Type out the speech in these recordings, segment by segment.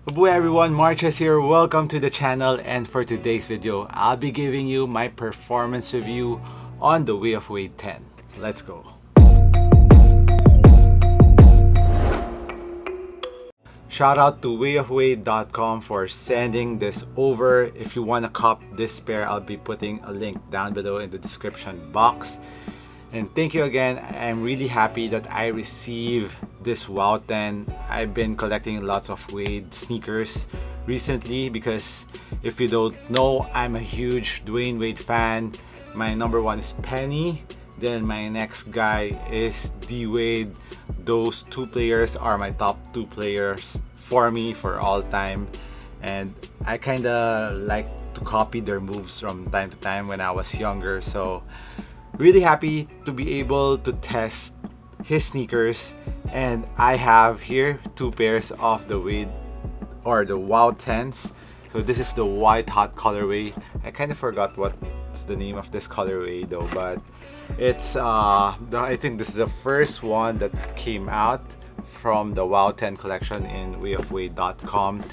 Hello everyone, MARKCHES here. Welcome to the channel, and for today's video, I'll be giving you my performance review on the Way of Wade 10. Let's go. Shout out to wayofwade.com for sending this over. If you want to cop this pair, I'll be putting a link down below in the description box. And thank you again. I'm really happy that I received this WOW 10. I've been collecting lots of Wade sneakers recently because if you don't know, I'm a huge Dwayne Wade fan. My number one is Penny. Then my next guy is D Wade. Those two players are my top two players for me for all time. And I kind of like to copy their moves from time to time when I was younger. So really happy to be able to test his sneakers, and I have here two pairs of the Wade or the WOW 10s. So this is the white hot colorway. I kind of forgot what's the name of this colorway though, but it's I think this is the first one that came out from the WOW 10 collection in wayofwade.com.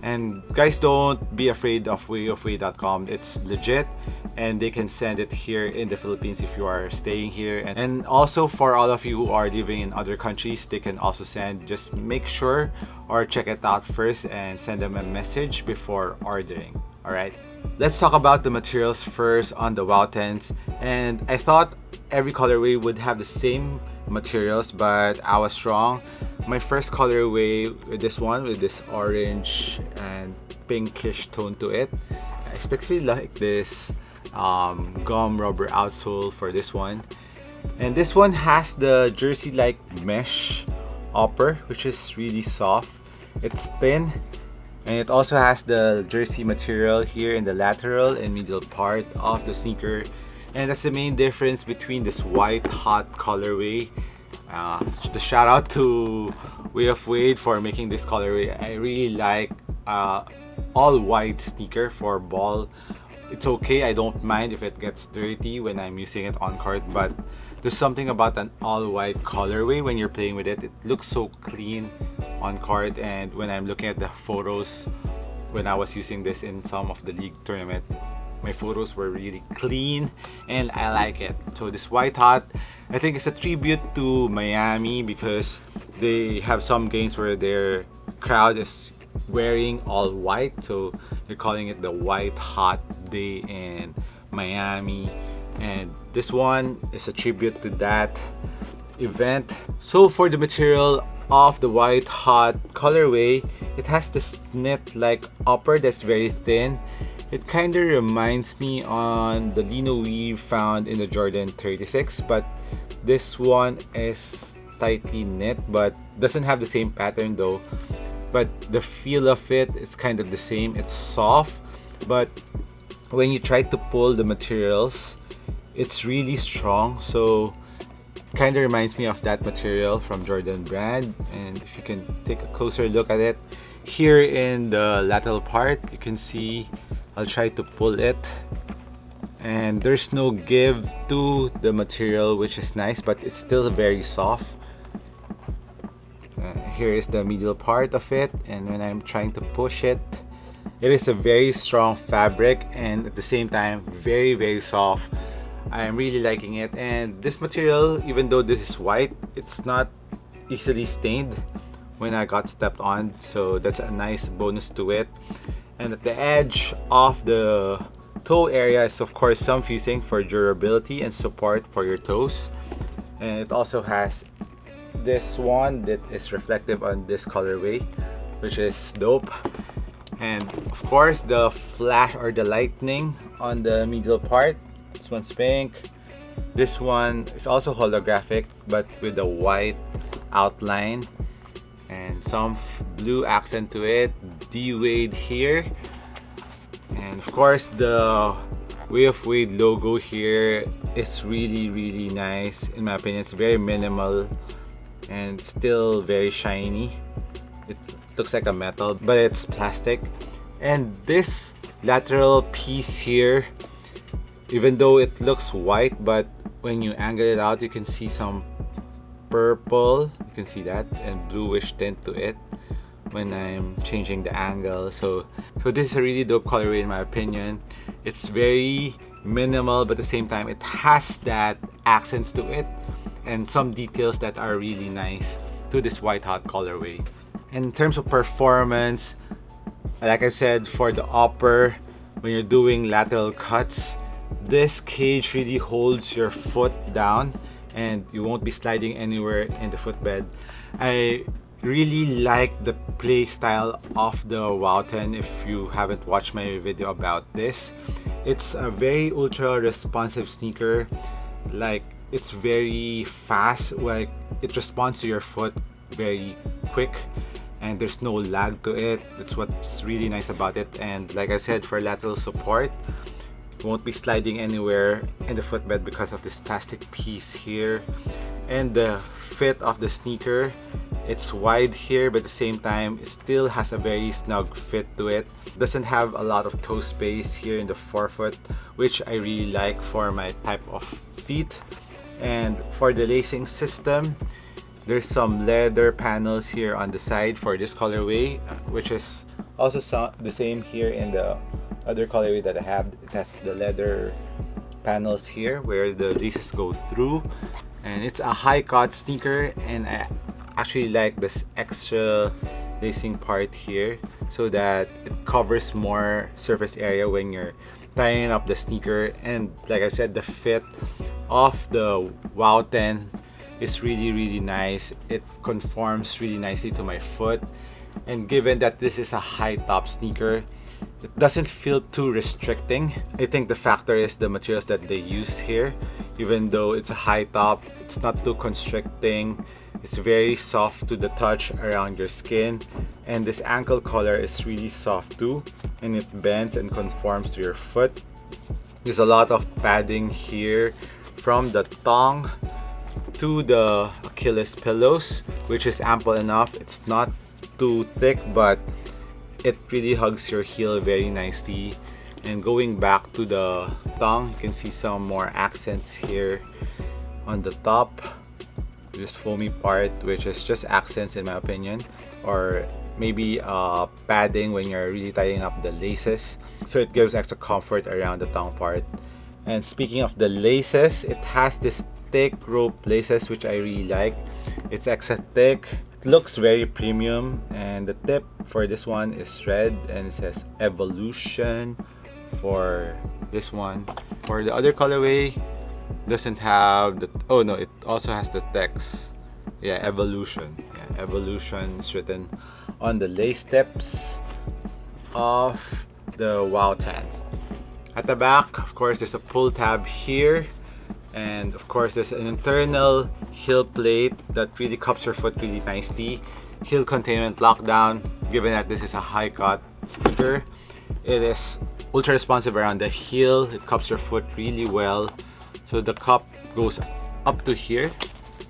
And guys, don't be afraid of wayofwade.com. It's legit, and they can send it here in the Philippines if you are staying here. And also for all of you who are living in other countries, they can also send. Just make sure or check it out first and send them a message before ordering. Alright, let's talk about the materials first on the WOW 10s. And I thought every colorway would have the same materials, but I was wrong. My first colorway with this one, with this orange and pinkish tone to it, I especially like this gum rubber outsole for this one. And this one has the jersey like mesh upper, which is really soft. It's thin, and it also has the jersey material here in the lateral and middle part of the sneaker. And that's the main difference between this white hot colorway. The shout out to Way of Wade for making this colorway. I really like all white sneaker for ball. It's okay, I don't mind if it gets dirty when I'm using it on court, but there's something about an all white colorway when you're playing with it. It looks so clean on court, and when I'm looking at the photos when I was using this in some of the league tournament, my photos were really clean and I like it. So this white hot, I think it's a tribute to Miami because they have some games where their crowd is wearing all white, so they're calling it the white hot day in Miami, and this one is a tribute to that event. So for the material of the white hot colorway, it has this knit like upper that's very thin. It kind of reminds me on the lino weave found in the Jordan 36, but this one is tightly knit but doesn't have the same pattern though. But the feel of it is kind of the same. It's soft, but when you try to pull the materials, it's really strong. So kind of reminds me of that material from Jordan brand. And if you can take a closer look at it, here in the lateral part, you can see, I'll try to pull it, and there's no give to the material, which is nice, but it's still very soft. Here is the middle part of it, and when I'm trying to push it, it is a very strong fabric and at the same time very soft. I'm really liking it. And this material, even though this is white, it's not easily stained when I got stepped on, so that's a nice bonus to it. And at the edge of the toe area is of course some fusing for durability and support for your toes. And it also has this one that is reflective on this colorway, which is dope. And of course the flash or the lightning on the middle part. This one's pink. This one is also holographic but with a white outline and some blue accent to it. D Wade here, and of course the Way of Wade logo here is really nice in my opinion. It's very minimal and still very shiny. It looks like a metal but it's plastic. And this lateral piece here, even though it looks white, but when you angle it out you can see some purple, you can see that, and bluish tint to it. when I'm changing the angle. So this is a really dope colorway in my opinion. It's very minimal, but at the same time it has that accents to it and some details that are really nice to this white hot colorway. In terms of performance, like I said, for the upper, when you're doing lateral cuts, this cage really holds your foot down and you won't be sliding anywhere in the footbed. I really like the play style of the WOW 10. If you haven't watched my video about this, it's a very ultra responsive sneaker. Like, it's very fast, like it responds to your foot very quick and there's no lag to it. That's what's really nice about it. And like I said, for lateral support, you won't be sliding anywhere in the footbed because of this plastic piece here. And the fit of the sneaker, it's wide here, but at the same time it still has a very snug fit to it. Doesn't have a lot of toe space here in the forefoot, which I really like for my type of feet. And for the lacing system, there's some leather panels here on the side for this colorway, which is also the same here in the other colorway that I have. It has the leather panels here where the laces go through, and it's a high cut sneaker, and I actually like this extra lacing part here so that it covers more surface area when you're tying up the sneaker. And like I said, the fit of the WOW 10 is really nice. It conforms really nicely to my foot, and given that this is a high top sneaker, it doesn't feel too restricting. I think the factor is the materials that they use here. Even though it's a high top, it's not too constricting. It's very soft to the touch around your skin, and this ankle collar is really soft too, and it bends and conforms to your foot. There's a lot of padding here from the thong to the Achilles pillows, which is ample enough. It's not too thick, but it really hugs your heel very nicely. And going back to the thong, you can see some more accents here on the top, this foamy part, which is just accents in my opinion, or maybe padding when you're really tying up the laces, so it gives extra comfort around the thong part. And speaking of the laces, it has this thick rope laces, which I really like. It's extra thick, it looks very premium, and the tip for this one is red and it says Evolution for this one. For the other colorway, doesn't have the, oh no, it also has the text, yeah, Evolution. Yeah, Evolution is written on the lace tips of the WOW 10. At the back, of course, there's a pull tab here, and of course there's an internal heel plate that really cups your foot really nicely. Heel containment lockdown, given that this is a high cut sneaker. It is ultra responsive around the heel. It cups your foot really well. So the cup goes up to here,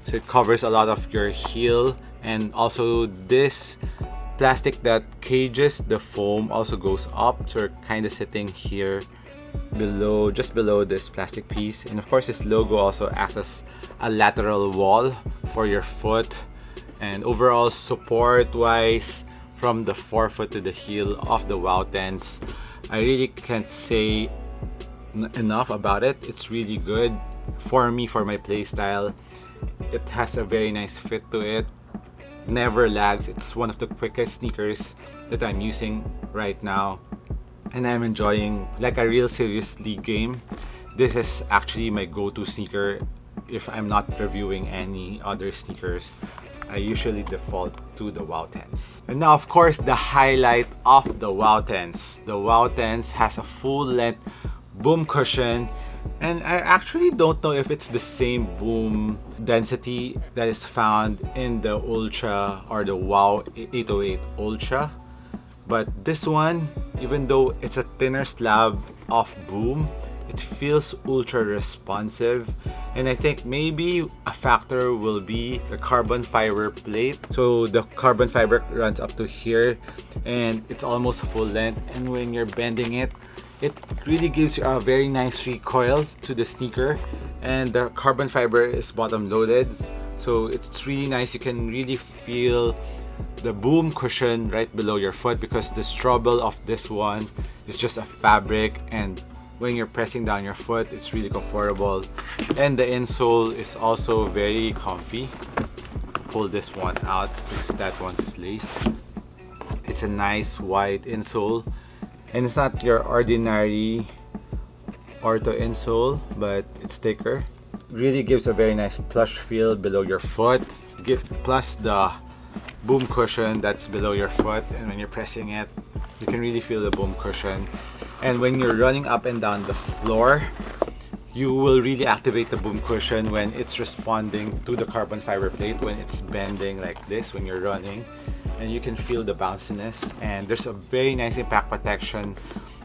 so it covers a lot of your heel. And also this plastic that cages the foam also goes up, so you're kind of sitting here below, just below this plastic piece. And of course this logo also acts as a lateral wall for your foot. And overall support wise, from the forefoot to the heel of the WOW 10s, I really can't say enough about it. It's really good for me, for my play style. It has a very nice fit to it, never lags. It's one of the quickest sneakers that I'm using right now, and I'm enjoying like a real serious league game. This is actually my go-to sneaker if I'm not reviewing any other sneakers. I usually default to the WOW 10s. And now of course the highlight of the WOW 10s. The WOW 10s has a full length boom cushion, and I actually don't know if it's the same boom density that is found in the Ultra or the WOW 808 Ultra. But this one, even though it's a thinner slab of boom, it feels ultra responsive. And I think maybe a factor will be the carbon fiber plate. So the carbon fiber runs up to here and it's almost full length, and when you're bending it, it really gives you a very nice recoil to the sneaker. And the carbon fiber is bottom loaded, so it's really nice. You can really feel the boom cushion right below your foot, because the strobel of this one is just a fabric, and when you're pressing down your foot, it's really comfortable. And the insole is also very comfy. Pull this one out because that one's laced. It's a nice white insole, and it's not your ordinary ortho insole, but it's thicker. Really gives a very nice plush feel below your foot. Plus the boom cushion that's below your foot, and when you're pressing it, you can really feel the boom cushion. And when you're running up and down the floor, you will really activate the boom cushion when it's responding to the carbon fiber plate, when it's bending like this when you're running, and you can feel the bounciness. And there's a very nice impact protection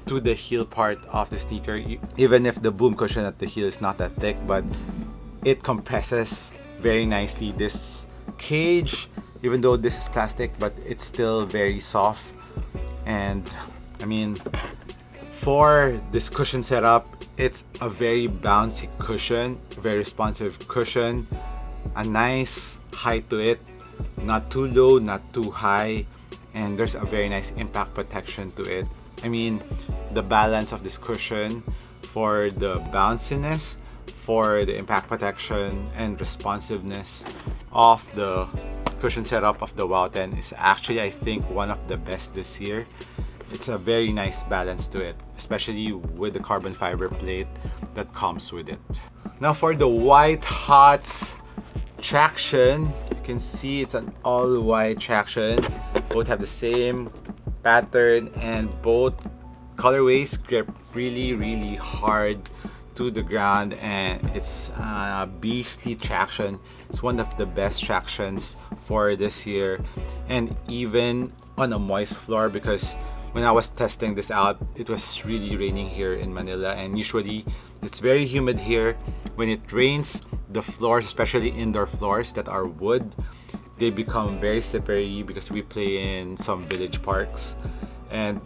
to the heel part of the sneaker, even if the boom cushion at the heel is not that thick, but it compresses very nicely. This cage, even though this is plastic, but it's still very soft. And I mean, for this cushion setup, it's a very bouncy cushion, very responsive cushion, a nice height to it, not too low, not too high, and there's a very nice impact protection to it. I mean, the balance of this cushion for the bounciness, for the impact protection and responsiveness of the cushion setup of the WOW 10 is actually, I think, one of the best this year. It's a very nice balance to it, especially with the carbon fiber plate that comes with it. Now for the White Hots traction, you can see it's an all white traction. Both have the same pattern, and both colorways grip really hard to the ground, and it's beastly traction. It's one of the best tractions for this year, and even on a moist floor, because when I was testing this out, it was really raining here in Manila, and usually it's very humid here. When it rains, the floors, especially indoor floors that are wood, they become very slippery because we play in some village parks. And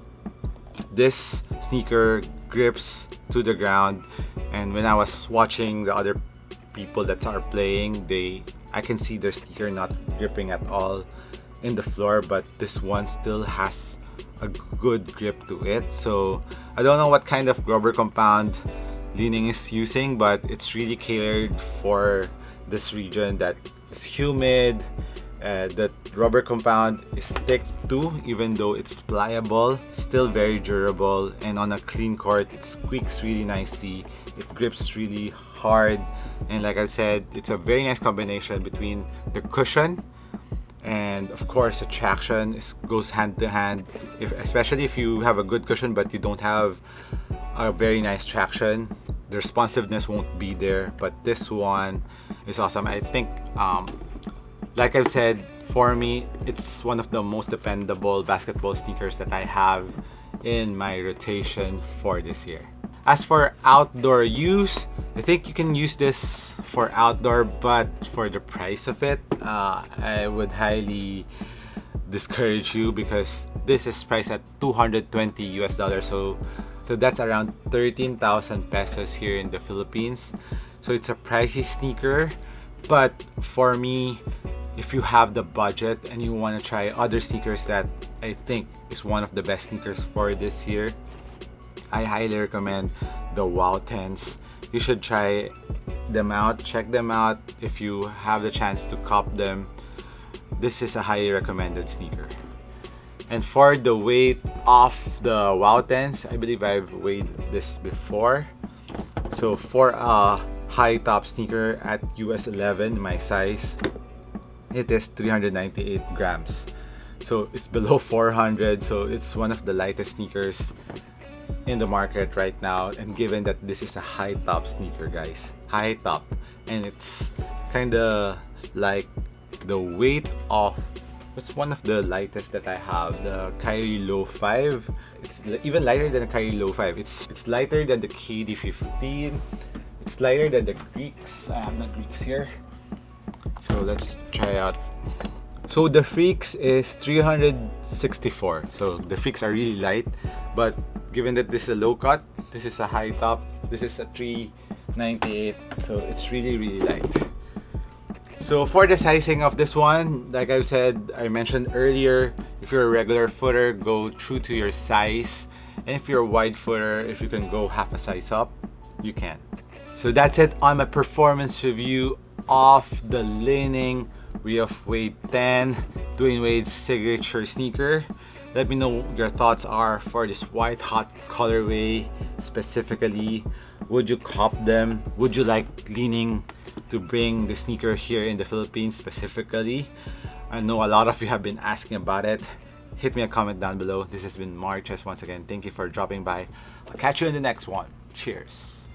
this sneaker grips to the ground, and when I was watching the other people that are playing, I can see their sneaker not gripping at all in the floor, but this one still has a good grip to it. So I don't know what kind of rubber compound Li-Ning is using, but it's really catered for this region that is humid. The rubber compound is thick too, even though it's pliable, still very durable, and on a clean court it squeaks really nicely, it grips really hard, and like I said, it's a very nice combination between the cushion and of course the traction. Goes hand to hand, especially if you have a good cushion but you don't have a very nice traction, the responsiveness won't be there. But this one is awesome. I think like I've said, for me, it's one of the most dependable basketball sneakers that I have in my rotation for this year. As for outdoor use, I think you can use this for outdoor, but for the price of it, I would highly discourage you, because this is priced at $220 US. So that's around 13,000 pesos here in the Philippines. So it's a pricey sneaker, but for me, if you have the budget and you want to try other sneakers that I think is one of the best sneakers for this year, I highly recommend the WOW 10s. You should try them out, check them out if you have the chance to cop them. This is a highly recommended sneaker. And for the weight of the WOW 10s, I believe I've weighed this before. So for a high top sneaker at US 11, my size, it is 398 grams. So it's below 400, so it's one of the lightest sneakers in the market right now. And given that this is a high top sneaker, guys, high top, and it's kind of like the weight of, it's one of the lightest that I have, the Kyrie Low 5. It's even lighter than the Kyrie Low 5. It's lighter than the KD 15. It's lighter than the Greeks. I have the Greeks here, so let's try out. So the Freaks is 364. So the Freaks are really light, but given that this is a low cut, this is a high top, this is a 398, so it's really light. So for the sizing of this one, like I said, I mentioned earlier, if you're a regular footer, go true to your size. And if you're a wide footer, if you can go half a size up, you can. So that's it on my performance review of the Li-Ning We of Wade 10, Dwayne Wade's signature sneaker. Let me know your thoughts are for this white hot colorway specifically. Would you cop them? Would you like Li-Ning to bring the sneaker here in the Philippines specifically? I know a lot of you have been asking about it. Hit me a comment down below. This has been MARKCHES once again. Thank you for dropping by. I'll catch you in the next one. Cheers.